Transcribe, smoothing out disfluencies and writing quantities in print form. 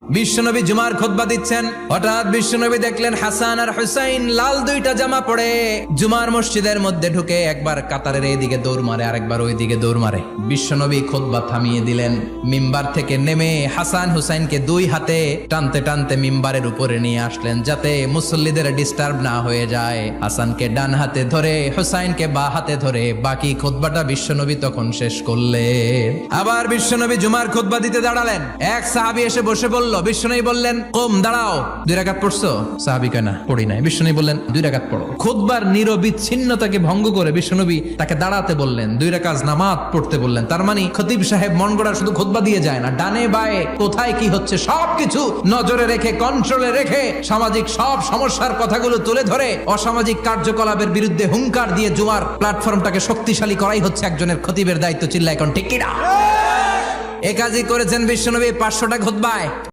বিশ্বনবী জুমার খুতবা দিচ্ছেন, হঠাৎ বিশ্বনবী দেখলেন হাসান আর হুসাইন লাল দুইটা জামা পরে জুমার মসজিদের মধ্যে ঢুকে একবার কাতারের এইদিকে দৌড় মারে, আরেকবার ওইদিকে দৌড় মারে। বিশ্বনবী খুতবা থামিয়ে দিলেন, মিম্বার থেকে নেমে হাসান হুসাইনকে দুই হাতে টানতে টানতে মিম্বারের উপরে নিয়ে আসলেন যাতে মুসল্লিদের ডিস্টার্ব না হয়ে যায়। হাসানকে ডান হাতে ধরে হুসাইনকে বা হাতে ধরে বাকি খুতবাটা বিশ্বনবী তখন শেষ করলেন। আবার বিশ্বনবী জুমার খুতবা দিতে দাঁড়ালেন, এক সাহাবী এসে বসে বলল, বিশ্বনবী বললেন, কম দাঁড়াও, 2 রাকাত পড়ছো? সাহাবী কয় না, পড়ি নাই। বিশ্বনবী বললেন, 2 রাকাত পড়ো। খুতবার নিরবিচ্ছিন্নতাকে ভঙ্গ করে বিশ্বনবী তাকে দাঁড়াতে বললেন, 2 রাকাত নামাজ পড়তে বললেন। তার মানে খতিব সাহেব মন গড়া শুধু খুতবা দিয়ে যায় না, ডানে বায়ে কোথায় কি হচ্ছে সবকিছু নজরে রেখে, কন্ট্রোলে রেখে সামাজিক সব সমস্যার কথাগুলো তুলে ধরে অসামাজিক কার্যকলাপের বিরুদ্ধে হুঙ্কার দিয়ে জুমার প্ল্যাটফর্মটাকে শক্তিশালী করাই হচ্ছে একজনের খতিবের দায়িত্ব। চিল্লা এখন ঠিক কিনা? এ কাজই করেছেন বিশ্বনবী 500টা খুতবায়।